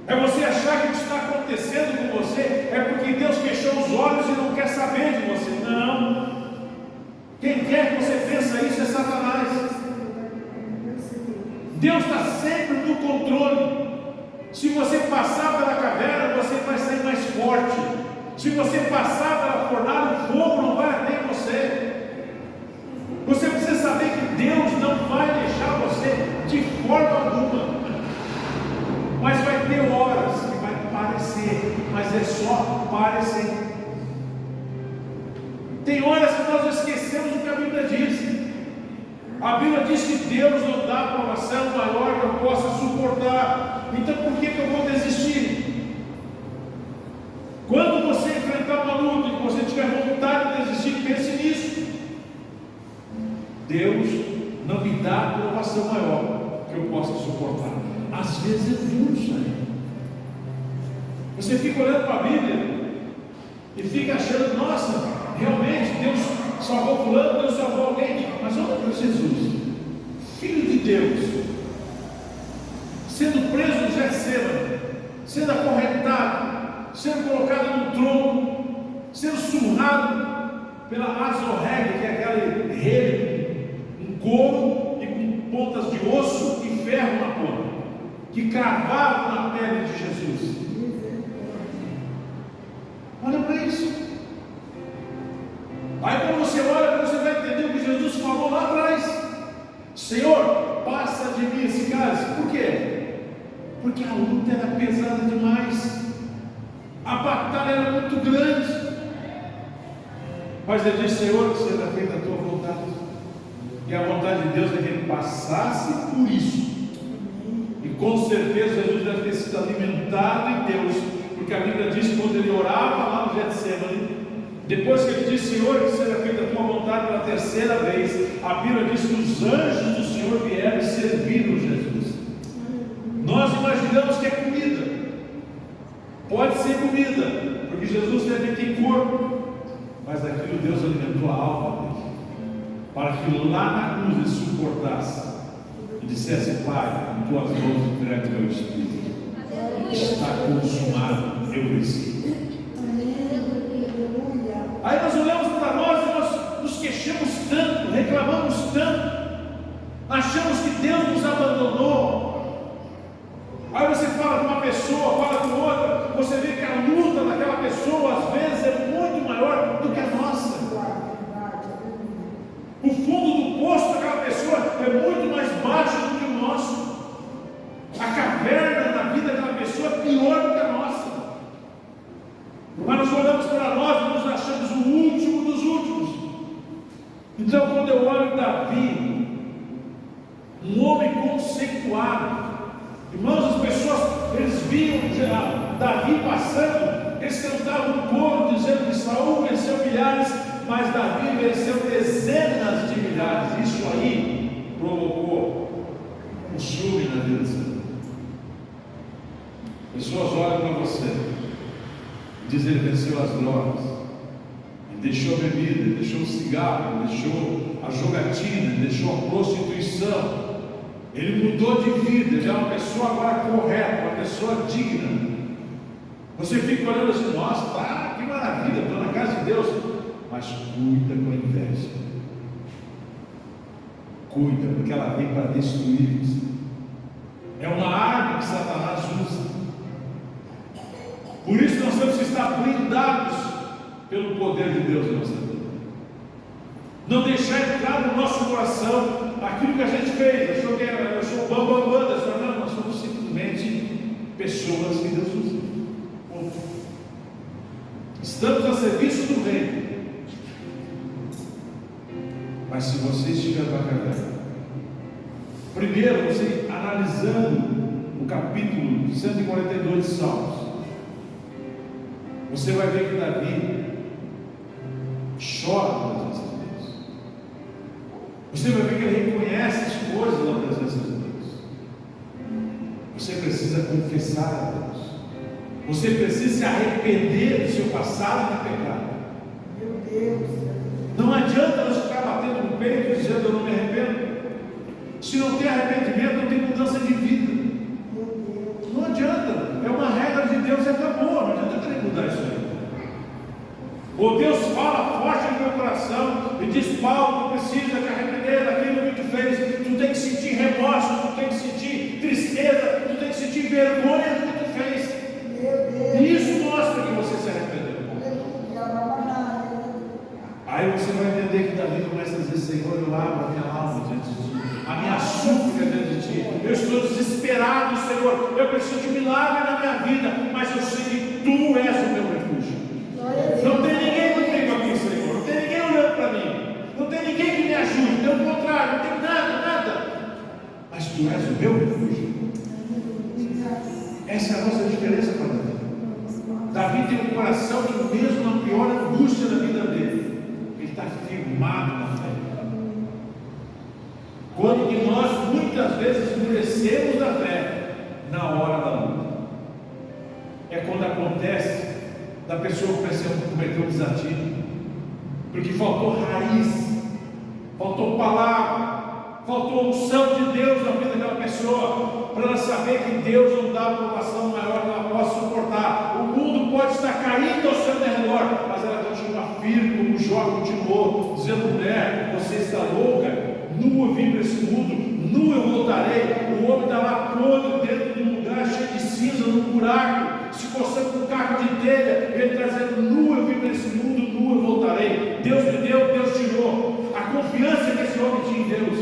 É você achar que o que está acontecendo com você é porque Deus fechou os olhos e não quer saber de você. Não. Quem quer que você pense isso é Satanás. Deus está sempre no controle. Se você passar pela caverna, você vai sair mais forte. Se você passar pela fornalha, o fogo não vai arder em você. Você precisa saber que Deus não vai deixar você de forma alguma. Mas vai ter horas que vai parecer, mas é só parecer. Tem horas que nós esquecemos o que a Bíblia diz. A Bíblia diz que Deus não dá provação maior que eu possa suportar. Então por que eu vou desistir? Quando você enfrentar uma luta e você tiver vontade de desistir, pense nisso. Deus não me dá provação maior que eu possa suportar. Às vezes é duro isso aí. Você fica olhando para a Bíblia e fica achando, nossa, realmente Deus salvou fulano, Deus salvou alguém. Mas olha para Jesus, Filho de Deus, sendo preso no Getsemane, sendo acorrentado, sendo colocado no trono, sendo surrado pela azorregue, que é aquele rei, um couro e com pontas de osso e ferro na ponta, que cravavam na pele de Jesus. Olha para isso. Aí quando você olha, você vai entender o que Jesus falou lá atrás. Senhor, passa de mim esse cálice. Por quê? Porque a luta era pesada demais. A batalha era muito grande. Mas ele disse, Senhor, que seja feita a tua vontade. E a vontade de Deus é que ele passasse por isso. E com certeza Jesus deve ter sido alimentado em Deus, porque a Bíblia diz que quando ele orava lá no Getsemane, depois que ele disse, Senhor, que seja feita a tua vontade pela terceira vez, a Bíblia diz que os anjos do Senhor vieram e serviram Jesus. Nós imaginamos que é comida. Pode ser comida, porque Jesus também tem corpo, mas daquilo Deus alimentou a alma dele, para que lá na cruz ele suportasse e dissesse, Pai, em tuas mãos entrego o meu espírito. Está consumado, eu venci. Aí nós olhamos para nós e nós nos queixamos tanto, reclamamos tanto, achamos que Deus nos abandonou. Aí você fala com uma pessoa, fala com outra, você vê que a luta daquela pessoa às vezes é muito maior do que a nossa. O fundo do poço daquela pessoa é muito mais baixo do que o nosso. A caverna na vida daquela pessoa é pior do que a nossa. Mas nós olhamos para nós e nos achamos o último dos últimos. Então, quando eu olho Davi, um homem conceituado, irmãos, as pessoas, eles viam Davi passando, eles cantavam um coro dizendo que Saul venceu milhares, mas Davi venceu dezenas de milhares. Isso aí provocou um ciúme na vida de Saul. Pessoas olham para você, dizem que ele venceu as drogas, ele deixou a bebida, ele deixou o cigarro, ele deixou a jogatina, ele deixou a prostituição, ele mudou de vida, ele é uma pessoa agora correta, uma pessoa digna. Você fica olhando assim, nossa, tá, que maravilha, estou na casa de Deus, mas cuida com a inveja, cuida, porque ela vem para destruir você. É uma arma que Satanás usa. Por isso nós temos que estar blindados pelo poder de Deus em nossa vida. Não deixar entrar no nosso coração aquilo que a gente fez. Achou que eu sou o bambambam da história. Não, nós somos simplesmente pessoas que Deus usa. Estamos a serviço do reino. Mas se Primeiro, você analisando o capítulo 142 de Salmos, você vai ver que Davi chora na presença de Deus. Você vai ver que ele reconhece as coisas na presença de Deus. Você precisa confessar a Deus. Você precisa se arrepender do seu passado de pecado. Meu Deus. Não adianta nós ficar batendo no peito e dizendo eu não me arrependo. Se não tem arrependimento, não tem mudança de vida. Não adianta. É uma regra de Deus e acabou. Não adianta querer mudar isso aí. Ou Deus fala forte no meu coração e diz: Paulo, tu precisa te arrepender daquilo que tu fez. Tu tem que sentir remorso, tu tem que sentir tristeza, tu tem que sentir vergonha do que tu fez. E isso mostra que você se arrependeu. Aí você vai entender que Davi começa a dizer: Senhor, eu abro a minha alma diante de ti, a minha súplica diante de ti. Eu estou desesperado, Senhor. Eu preciso de milagre na minha vida, mas eu sei que tu és o meu refúgio. Não tem ninguém comigo aqui, Senhor. Não tem ninguém olhando para mim. Não tem ninguém que me ajude. Pelo contrário, não tem nada. Mas tu és o meu refúgio. Essa é a nossa diferença para Davi. Davi tem um coração que, mesmo na pior angústia da vida dele, ele está firmado na fé. Quando que nós muitas vezes endurecemos da fé na hora da luta. É quando acontece da pessoa cometer um desatino, porque faltou raiz, faltou palavra, faltou unção de Deus na vida daquela pessoa, para ela saber que Deus não dá provação maior que ela possa suportar. O mundo pode estar caindo ao seu redor, mas ela continua firme, como Jó continuou, dizendo: mulher, você está louca, nua eu vim para esse mundo, nua eu voltarei. O homem está lá podre dentro de um lugar cheio de cinza, num buraco, se coçando com um caco de telha. Ele está dizendo: nu eu vim para esse mundo, nu eu voltarei. Deus me deu, Deus tirou. A confiança que esse homem tinha em Deus,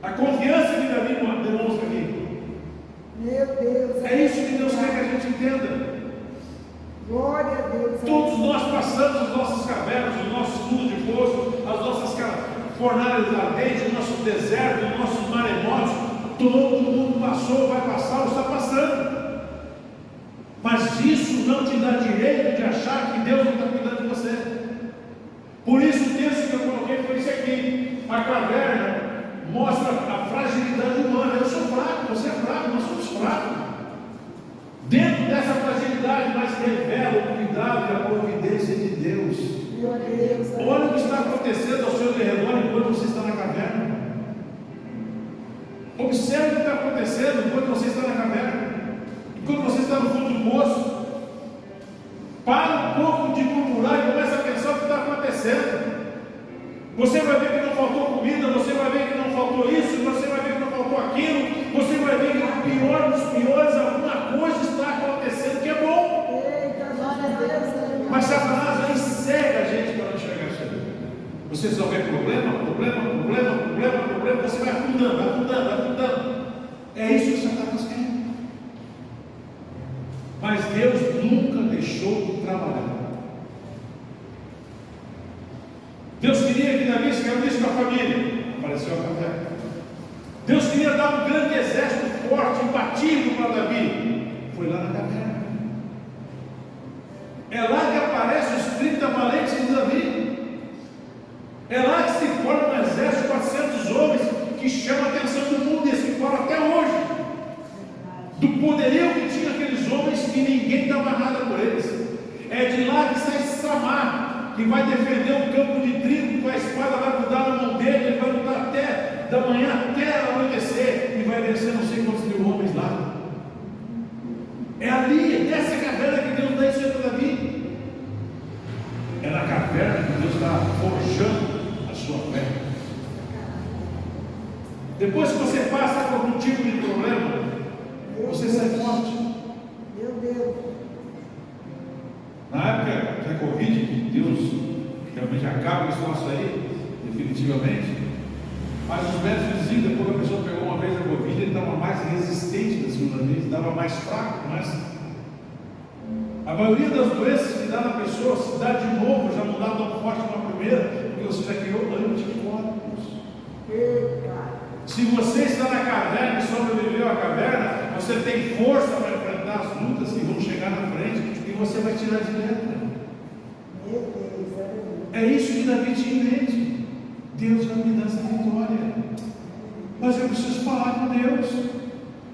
a confiança que Davi demonstra aqui. Meu Deus. É isso que Deus quer que a gente entenda. Glória a Deus. Todos nós passamos as nossas cavernas, os nossos fundos de poço, as nossas fornalhas ardentes, o nosso deserto, os nossos maremotos. Todo mundo passou, vai passar ou está passando. Mas isso não te dá direito de achar que Deus não está cuidando de você. Por isso o texto que eu coloquei foi esse aqui. A caverna mostra a fragilidade humana. Eu sou fraco, você é fraco, nós somos fracos. Dentro dessa fragilidade, mas revela o cuidado e a providência de Deus. Meu Deus. Olha o que está acontecendo ao seu redor enquanto você está na caverna. Observe o que está acontecendo enquanto você está na caverna. Enquanto você está no fundo do poço. Para um pouco de murmurar e começa a pensar o que está acontecendo. Você vai ver que não faltou comida, você vai ver que não faltou isso, você vai ver que não faltou aquilo, você vai ver que no pior dos piores alguma coisa está acontecendo que é bom. Eita, glória a Deus. Mas Satanás ele cega a gente para não enxergar isso aí. Você só vê problema, você vai afundando. É isso que Satanás quer. Mas Deus nunca deixou de trabalhar. Deus queria que Davi se reunisse com a família. Apareceu a caverna. Deus queria dar um grande exército forte, imbatível para Davi. Foi lá na caverna. É lá que aparecem os 30 valentes de Davi. É lá que se forma um exército de 400 homens que chama a atenção do mundo e se forma até hoje. Do poderio que tinha aqueles homens que ninguém dava nada por eles. É de lá que sai Samar, que vai defender um campo de trigo, com a espada vai mudar na mão dele, ele vai lutar até da manhã até anoitecer e vai vencer não sei quantos mil homens lá. É ali, é nessa caverna que Deus dá isso para Davi. É na caverna que Deus está forjando a sua fé. Depois que você passa por algum tipo de problema, você sai forte. Meu Deus. Na época da Covid, que Deus realmente acaba com esse troço aí, definitivamente. Mas os médicos diziam que depois que a pessoa pegou uma vez a Covid, ele estava mais resistente da segunda vez, estava mais fraco, mas a maioria das doenças que dá na pessoa, se dá de novo, já não dá tão forte como a primeira, porque você já criou anticorpos. Eita. Se você está na caverna e sobreviveu à caverna, você tem força para enfrentar as lutas que vão chegar na frente e você vai tirar de letra. Meu Deus, aleluia. É isso que Davi tinha em mente. Deus vai me dar essa vitória. Mas eu preciso falar com Deus.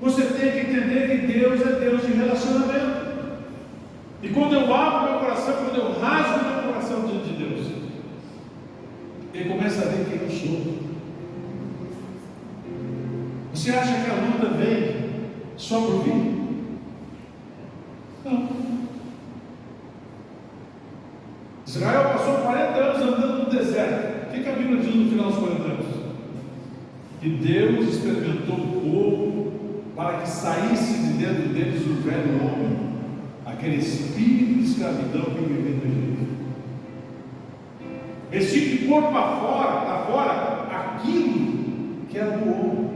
Você tem que entender que Deus é Deus de relacionamento. E quando eu abro meu coração, quando eu rasgo meu coração diante de Deus, Ele começa a ver quem eu sou. Você acha que a luta vem só por vir? Não. Israel passou 40 anos andando no deserto. O que a Bíblia diz no final dos 40 anos? Que Deus experimentou o povo para que saísse de dentro deles o velho homem, aquele espírito de escravidão que vivia no Egito. Eles tinham que pôr para fora aquilo que era do homem.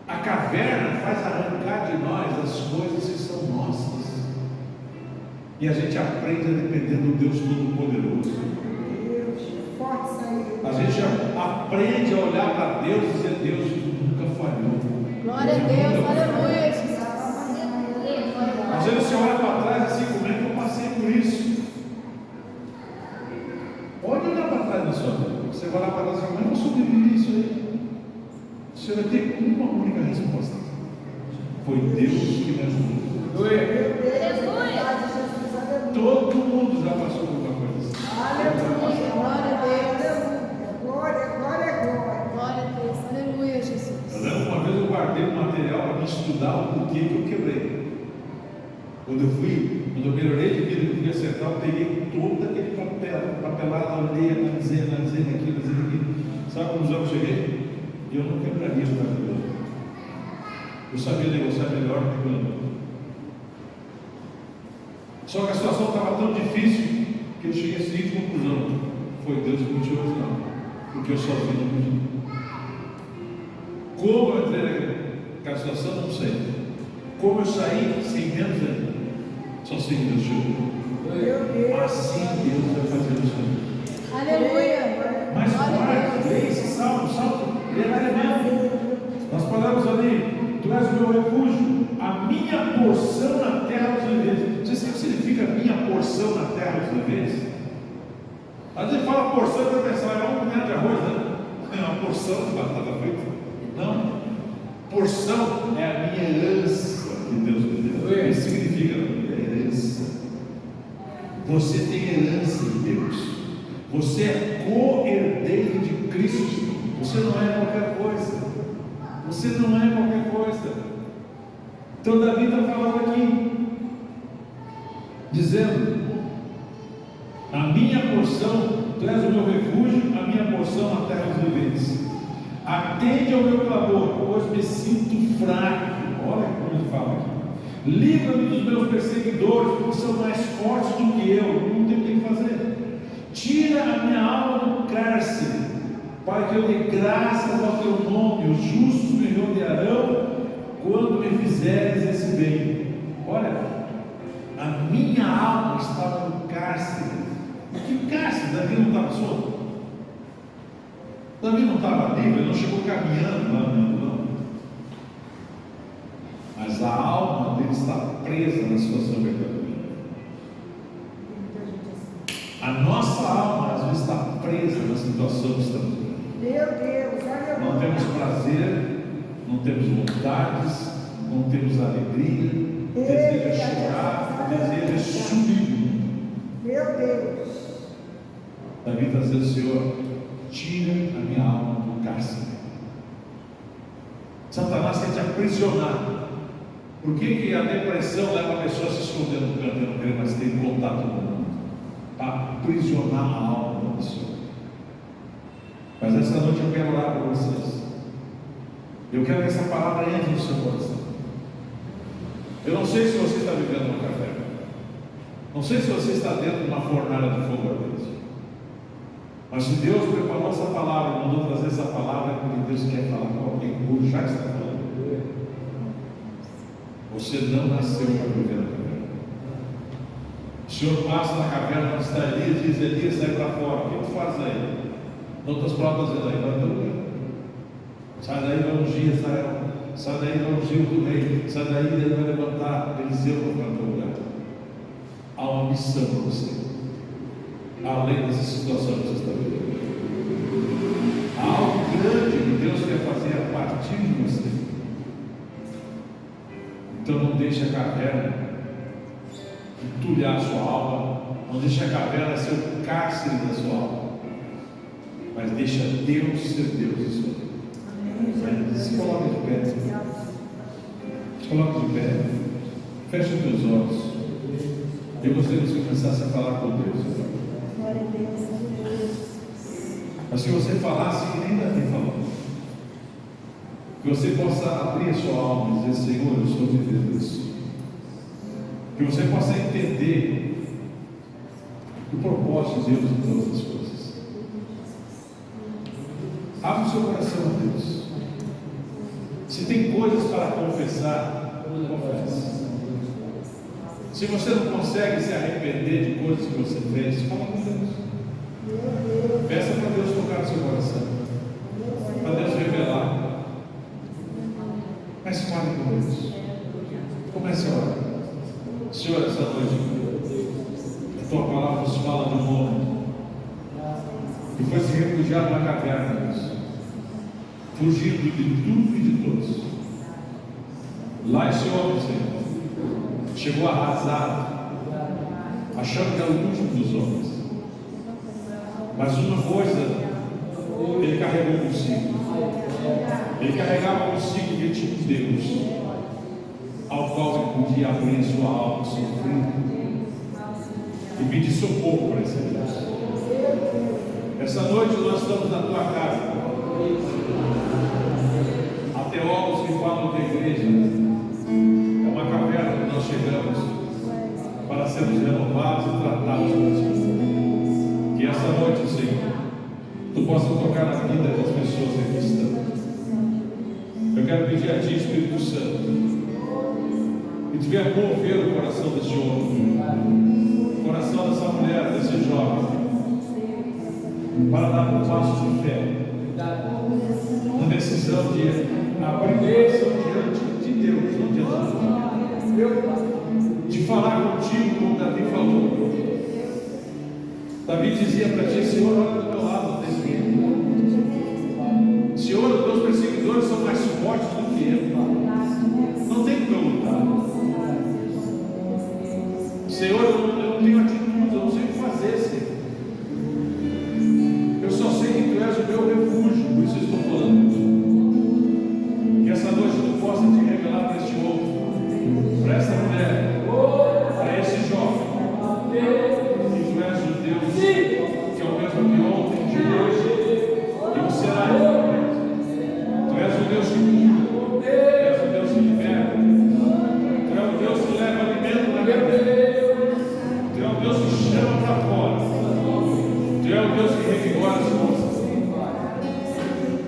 A caverna faz arrancar de nós as coisas que são nossas. E a gente aprende a depender do Deus Todo-Poderoso. Deus, forte saída. A gente aprende a olhar para Deus e dizer: Deus nunca falhou. Glória a Deus, aleluia, Jesus. Às vezes você olha para trás assim: como é que eu passei por isso? Pode olhar para trás na sua vida. Você vai olhar para trás e falar: como eu sobrevivi isso aí? Você vai ter uma única resposta: foi Deus que me ajudou. Meu Deus, verdade, Jesus, aleluia. Todo mundo já passou por uma coisa assim. Aleluia, Glória a Deus. aleluia. Glória, glória, glória. Glória a Deus, aleluia, Jesus. Eu lembro uma vez eu guardei um material para me estudar o porquê que eu quebrei. Quando eu melhorei de vida, eu fui acertar, eu peguei todo aquele papelado, olhei, analisei aquilo. Sabe quantos anos eu cheguei? Eu não quebraria o cabelo. Eu sabia negociar melhor do que eu. Só que a situação estava tão difícil que eu cheguei à seguinte conclusão: foi Deus que me tirou de lá, porque eu sozinho não podia. Como eu entrei naquela situação, não sei. Como eu saí, sem menos ainda. Só sei que Deus tirou. Meu Deus. Assim Deus vai fazer isso aí. Aleluia. Mas Glória a guarda, Deus. lê esse salmo, ele é tremendo. Nós falamos ali: Tu és o meu refúgio, a minha porção na terra dos viventes. Você sabe o que significa minha porção na terra dos viventes? Às vezes fala porção e vai pensar: é um colher de arroz, né? É uma porção de batata frita. Não. Porção é a minha herança que Deus me deu. Isso significa herança. Você tem herança em Deus. Você é co-herdeiro de Cristo. Você não é qualquer coisa. Você não é qualquer coisa. Então Davi está falando aqui, dizendo: a minha porção, tu és o meu refúgio, a minha porção na terra dos viventes. Atende ao meu clamor, pois me sinto fraco. Olha como ele fala aqui. Livra-me dos meus perseguidores, porque são mais fortes do que eu. Não tem o que fazer. Tira a minha alma do cárcere, para que eu dê graças ao teu nome. Os justos me rodearão quando me fizeres esse bem. Olha, a minha alma estava no cárcere. Que cárcere? Davi não estava solto? Davi não estava livre, ele não chegou caminhando lá dentro, não. Mas a alma dele está presa na situação verdadeira. A nossa alma às vezes está presa na situação que estamos vivendo. Meu Deus, aleluia. Não temos prazer, não temos vontades, não temos alegria, deseja chorar, deseja subir. Meu Deus. Davi está dizendo: Senhor, tira a minha alma do cárcere. Satanás quer te aprisionar. Por que a depressão leva a pessoa a se esconder no canto e não querer mais ter contato com o mundo? Para aprisionar a alma da pessoa. Mas esta noite eu quero orar por vocês. Eu quero que essa palavra entre no seu coração. Eu não sei se você está vivendo uma caverna. Não sei se você está dentro de uma fornalha de fogo ardente. Mas se Deus preparou essa palavra, mandou trazer essa palavra, é porque Deus quer falar com alguém, ou já está falando. Você não nasceu para viver na caverna. O Senhor passa na caverna onde está Elias, diz: Elias, sai para fora. O que tu faz aí? Não outras palavras dizendo: aí vai teu lugar. Sai daí para ungir Israel. Sai daí para ungir o rei. Sai daí e ele vai levantar Eliseu para o teu lugar. Há uma missão para você, além dessa situação que você está vivendo. Há algo grande que Deus quer fazer a partir de você. Então não deixe a caverna entulhar a sua alma. Não deixe a caverna ser o cárcere da sua alma. Mas deixa Deus ser Deus em sua vida. Se coloque de pé. Se coloque de pé. Feche os teus olhos. Eu gostaria que você começasse a falar com Deus. Glória a Deus. Mas que você falasse que nem Davi falou. Que você possa abrir a sua alma e dizer: Senhor, eu estou vivendo isso. Que você possa entender o propósito de Deus em todas as coisas. Abre o seu coração a Deus. Se tem coisas para confessar, confesse. Se você não consegue se arrepender de coisas que você fez, fala com Deus. Peça para Deus tocar no seu coração, para Deus revelar. Mas fale com Deus. Comece a orar. Senhor, essa noite a tua palavra nos fala de um homem que foi se refugiar na caverna, Deus, fugindo de tudo e de todos. Lá esse homem, Senhor, chegou arrasado, achando que era o último dos homens. Mas uma coisa ele carregou consigo. Ele carregava consigo que tinha um Deus ao qual ele podia abrir sua alma, sofrer e pedir socorro para esse Deus. Essa noite nós estamos na tua casa. Há teólogos que falam que a igreja é uma caverna que nós chegamos para sermos renovados e tratados por ti. Que essa noite, Senhor, tu possa tocar na vida das pessoas que aqui estão. Eu quero pedir a ti, Espírito Santo, que tu venha mover o coração desse homem, o coração dessa mulher, desse jovem, para dar um passo de fé, uma decisão de abrir o coração diante de Deus, não diante de nós, de falar contigo como Davi falou. Davi dizia para ti: Senhor, olha do meu lado, não tem ninguém. Senhor, os meus perseguidores são mais fortes do que eu, não tem como eu lutar. Senhor, eu não tenho atitude, eu não sei o que fazer, Senhor. Eu só sei que tu és o meu refúgio, por isso eu estou falando. Que essa noite tu possa te revelar para este homem, para essa mulher, para esse jovem, que tu és o Deus que é o mesmo de ontem, de hoje e o será eternamente. Tu és o Deus que cura, tu és o Deus que liberta, tu és o Deus que leva alimento na cabeça, tu és o Deus que chama para fora, tu és o Deus que revigora as forças.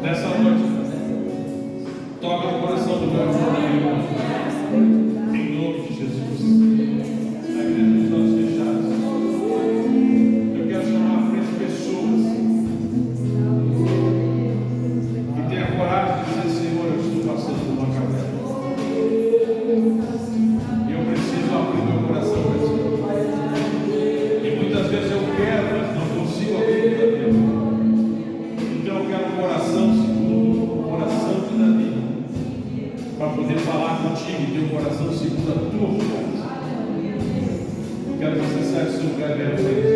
Nessa noite, toca no coração do meu irmão, em nome de Jesus. A igreja dos olhos fechados. Eu quero chamar à frente pessoas que tenham coragem de dizer: Senhor, eu estou passando por uma caverna e eu preciso abrir meu coração para ti. E muitas vezes eu quero, mas não consigo abrir para Deus. Então eu quero um coração segundo o coração de Davi, para poder falar contigo e ter um coração segundo a tua vontade. Quero que você saia do seu lugar e venha à frente.